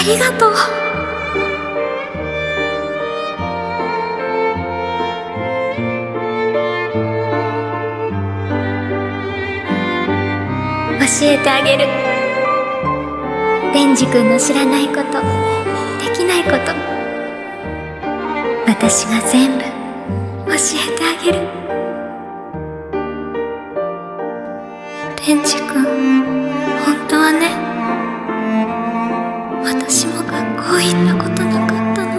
りがとう。教えてあげる。デンジ君の知らないこと、できないこと、私が全部教えてあげる。デンジ君、本当はね、私も学校行ったことなかったの。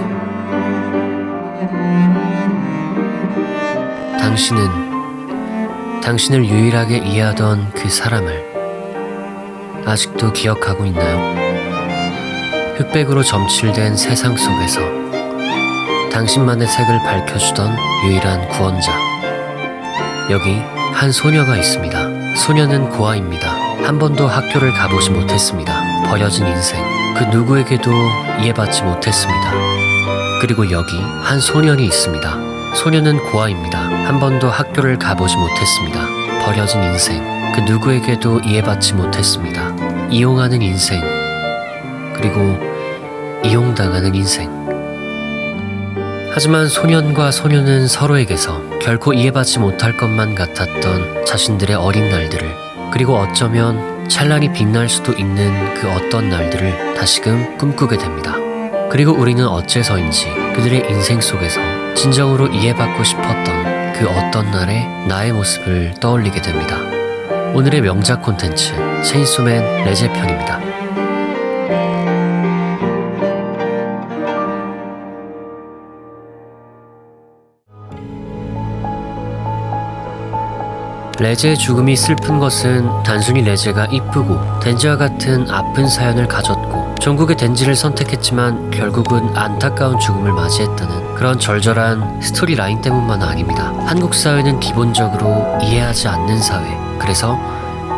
당신을 유일하게 이해하던 그 사람을 아직도 기억하고 있나요? 흑백으로 점칠된 세상 속에서 당신만의 색을 밝혀주던 유일한 구원자. 여기 한 소녀가 있습니다. 소녀는 고아입니다. 한 번도 학교를 가보지 못했습니다. 버려진 인생, 그 누구에게도 이해받지 못했습니다. 그리고 여기 한 소년이 있습니다. 소녀는 고아입니다. 한 번도 학교를 가보지 못했습니다. 버려진 인생, 그 누구에게도 이해받지 못했습니다. 이용하는 인생, 그리고 이용당하는 인생. 하지만 소년과 소녀는 서로에게서 결코 이해받지 못할 것만 같았던 자신들의 어린 날들을, 그리고 어쩌면 찬란히 빛날 수도 있는 그 어떤 날들을 다시금 꿈꾸게 됩니다. 그리고 우리는 어째서인지 그들의 인생 속에서 진정으로 이해받고 싶었던 그 어떤 날의 나의 모습을 떠올리게 됩니다. 오늘의 명작 콘텐츠 체인소맨 레제 편입니다. 레제의 죽음이 슬픈 것은 단순히 레제가 이쁘고 덴지와 같은 아픈 사연을 가졌고 전국의 덴지를 선택했지만 결국은 안타까운 죽음을 맞이했다는 그런 절절한 스토리 라인 때문만 아닙니다. 한국 사회는 기본적으로 이해하지 않는 사회, 그래서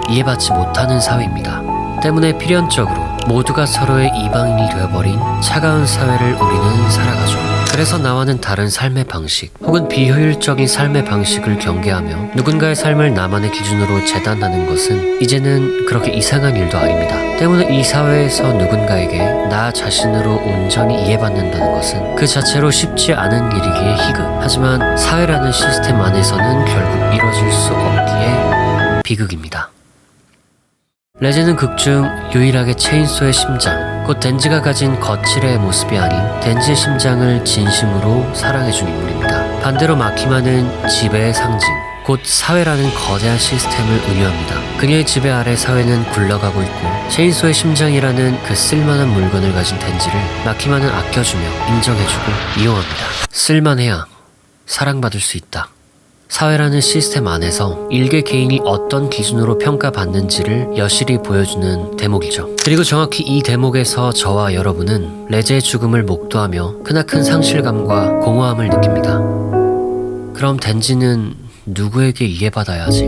이해받지 못하는 사회입니다. 때문에 필연적으로 모두가 서로의 이방인이 되어버린 차가운 사회를 우리는 살아가죠. 그래서 나와는 다른 삶의 방식 혹은 비효율적인 삶의 방식을 경계하며 누군가의 삶을 나만의 기준으로 재단하는 것은 이제는 그렇게 이상한 일도 아닙니다. 때문에 이 사회에서 누군가에게 나 자신으로 온전히 이해받는다는 것은 그 자체로 쉽지 않은 일이기에 희극. 하지만 사회라는 시스템 안에서는 결국 이뤄질 수 없기에 비극입니다. 레제는 극중 유일하게 체인소의 심장, 곧 덴지가 가진 거칠의 모습이 아닌 덴지의 심장을 진심으로 사랑해준 인물입니다. 반대로 마키마는 지배의 상징, 곧 사회라는 거대한 시스템을 운유합니다. 그녀의 지배 아래 사회는 굴러가고 있고 체인소의 심장이라는 그 쓸만한 물건을 가진 덴지를 마키마는 아껴주며 인정해주고 이용합니다. 쓸만해야 사랑받을 수 있다. 사회라는 시스템 안에서 일개 개인이 어떤 기준으로 평가받는지를 여실히 보여주는 대목이죠. 그리고 정확히 이 대목에서 저와 여러분은 레제의 죽음을 목도하며 크나큰 상실감과 공허함을 느낍니다. 그럼 덴지는 누구에게 이해받아야 하지?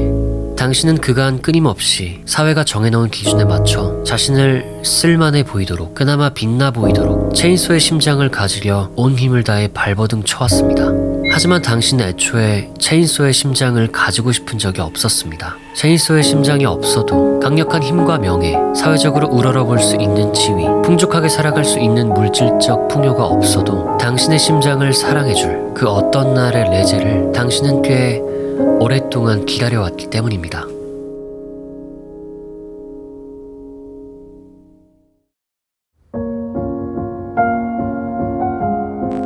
당신은 그간 끊임없이 사회가 정해놓은 기준에 맞춰 자신을 쓸만해 보이도록, 그나마 빛나 보이도록 체인소의 심장을 가지려 온 힘을 다해 발버둥 쳐왔습니다. 하지만 당신은 애초에 체인소의 심장을 가지고 싶은 적이 없었습니다. 체인소의 심장이 없어도 강력한 힘과 명예, 사회적으로 우러러볼 수 있는 지위, 풍족하게 살아갈 수 있는 물질적 풍요가 없어도 당신의 심장을 사랑해줄 그 어떤 날의 레제를 당신은 꽤 오랫동안 기다려왔기 때문입니다.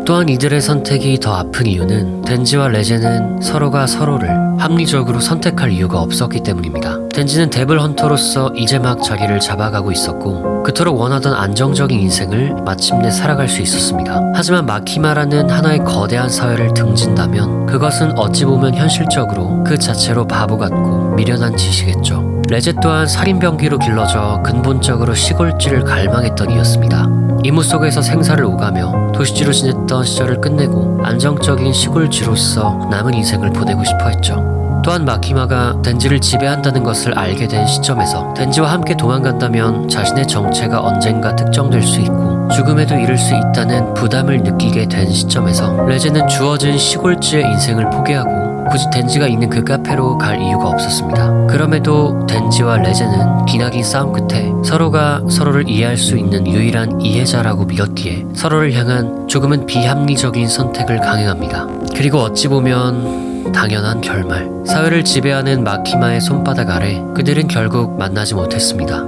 또한 이들의 선택이 더 아픈 이유는 덴지와 레제는 서로가 서로를 합리적으로 선택할 이유가 없었기 때문입니다. 덴지는 데블 헌터로서 이제 막 자리를 잡아가고 있었고 그토록 원하던 안정적인 인생을 마침내 살아갈 수 있었습니다. 하지만 마키마라는 하나의 거대한 사회를 등진다면 그것은 어찌 보면 현실적으로 그 자체로 바보 같고 미련한 짓이겠죠. 레제 또한 살인병기로 길러져 근본적으로 시골지를 갈망했던 이였습니다. 이무 속에서 생사를 오가며 도시지로 지냈던 시절을 끝내고 안정적인 시골지로서 남은 인생을 보내고 싶어 했죠. 또한 마키마가 덴지를 지배한다는 것을 알게 된 시점에서 덴지와 함께 도망간다면 자신의 정체가 언젠가 특정될 수 있고 죽음에도 이를 수 있다는 부담을 느끼게 된 시점에서 레제는 주어진 시골지의 인생을 포기하고 굳이 덴지가 있는 그 카페로 갈 이유가 없었습니다. 그럼에도 덴지와 레제는 기나긴 싸움 끝에 서로가 서로를 이해할 수 있는 유일한 이해자라고 믿었기에 서로를 향한 조금은 비합리적인 선택을 강행합니다. 그리고 어찌 보면 당연한 결말. 사회를 지배하는 마키마의 손바닥 아래 그들은 결국 만나지 못했습니다.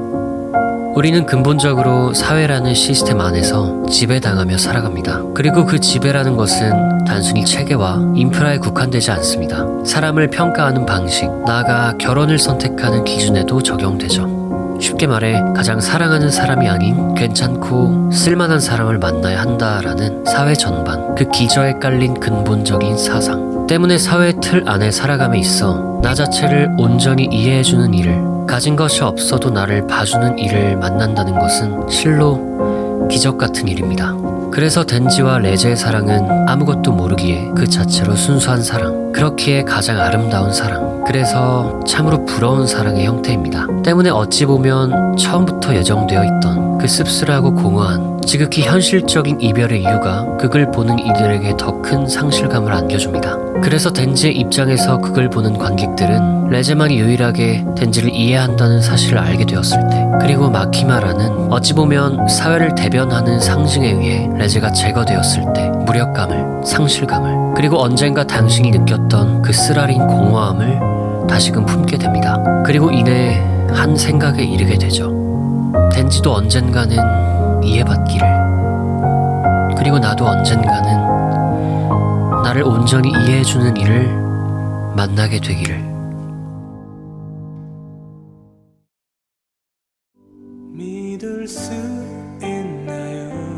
우리는 근본적으로 사회라는 시스템 안에서 지배당하며 살아갑니다. 그리고 그 지배라는 것은 단순히 체계와 인프라에 국한되지 않습니다. 사람을 평가하는 방식, 나아가 결혼을 선택하는 기준에도 적용되죠. 쉽게 말해 가장 사랑하는 사람이 아닌 괜찮고 쓸만한 사람을 만나야 한다라는 사회 전반, 그 기저에 깔린 근본적인 사상 때문에 사회의 틀 안에 살아감에 있어 나 자체를 온전히 이해해주는 일을, 가진 것이 없어도 나를 봐주는 일을 만난다는 것은 실로 기적 같은 일입니다. 그래서 덴지와 레제의 사랑은 아무것도 모르기에 그 자체로 순수한 사랑, 그렇기에 가장 아름다운 사랑, 그래서 참으로 부러운 사랑의 형태입니다. 때문에 어찌 보면 처음부터 예정되어 있던 그 씁쓸하고 공허한 지극히 현실적인 이별의 이유가 극을 보는 이들에게 더 큰 상실감을 안겨줍니다. 그래서 덴지의 입장에서 극을 보는 관객들은 레제만이 유일하게 덴지를 이해한다는 사실을 알게 되었을 때, 그리고 마키마라는 어찌 보면 사회를 대변하는 상징에 의해 레제가 제거되었을 때 무력감을, 상실감을, 그리고 언젠가 당신이 느꼈던 그 쓰라린 공허함을 다시금 품게 됩니다. 그리고 이내 한 생각에 이르게 되죠. 덴지도 언젠가는 이해받기를, 그리고 나도 언젠가는 나를 온전히 이해해주는 이를 만나게 되기를.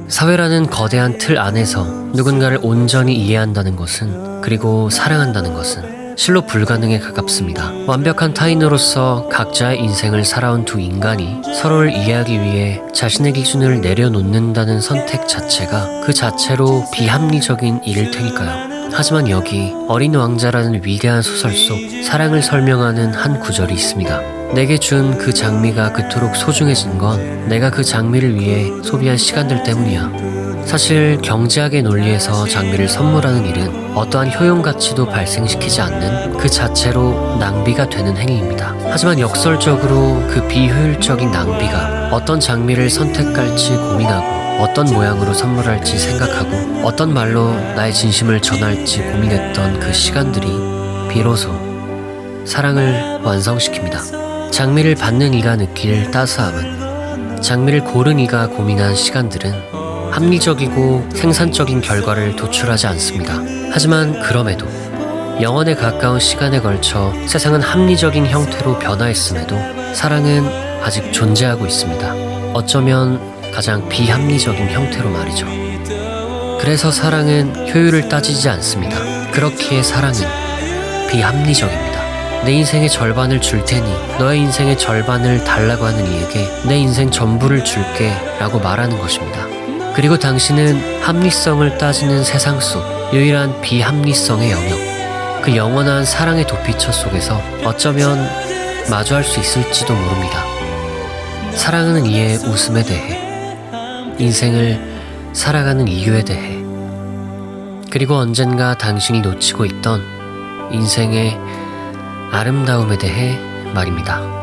사회라는 거대한 틀 안에서 누군가를 온전히 이해한다는 것은, 그리고 사랑한다는 것은 실로 불가능에 가깝습니다. 완벽한 타인으로서 각자의 인생을 살아온 두 인간이 서로를 이해하기 위해 자신의 기준을 내려놓는다는 선택 자체가 그 자체로 비합리적인 일일 테니까요. 하지만 여기 어린 왕자라는 위대한 소설 속 사랑을 설명하는 한 구절이 있습니다. 내게 준 그 장미가 그토록 소중해진 건 내가 그 장미를 위해 소비한 시간들 때문이야. 사실 경제학의 논리에서 장미를 선물하는 일은 어떠한 효용 가치도 발생시키지 않는 그 자체로 낭비가 되는 행위입니다. 하지만 역설적으로 그 비효율적인 낭비가 어떤 장미를 선택할지 고민하고, 어떤 모양으로 선물할지 생각하고, 어떤 말로 나의 진심을 전할지 고민했던 그 시간들이 비로소 사랑을 완성시킵니다. 장미를 받는 이가 느낄 따스함은, 장미를 고른 이가 고민한 시간들은 합리적이고 생산적인 결과를 도출하지 않습니다. 하지만 그럼에도 영원에 가까운 시간에 걸쳐 세상은 합리적인 형태로 변화했음에도 사랑은 아직 존재하고 있습니다. 어쩌면 가장 비합리적인 형태로 말이죠. 그래서 사랑은 효율을 따지지 않습니다. 그렇기에 사랑은 비합리적입니다. 내 인생의 절반을 줄 테니 너의 인생의 절반을 달라고 하는 이에게 내 인생 전부를 줄게 라고 말하는 것입니다. 그리고 당신은 합리성을 따지는 세상 속 유일한 비합리성의 영역, 그 영원한 사랑의 도피처 속에서 어쩌면 마주할 수 있을지도 모릅니다. 사랑하는 이의 웃음에 대해, 인생을 살아가는 이유에 대해, 그리고 언젠가 당신이 놓치고 있던 인생의 아름다움에 대해 말입니다.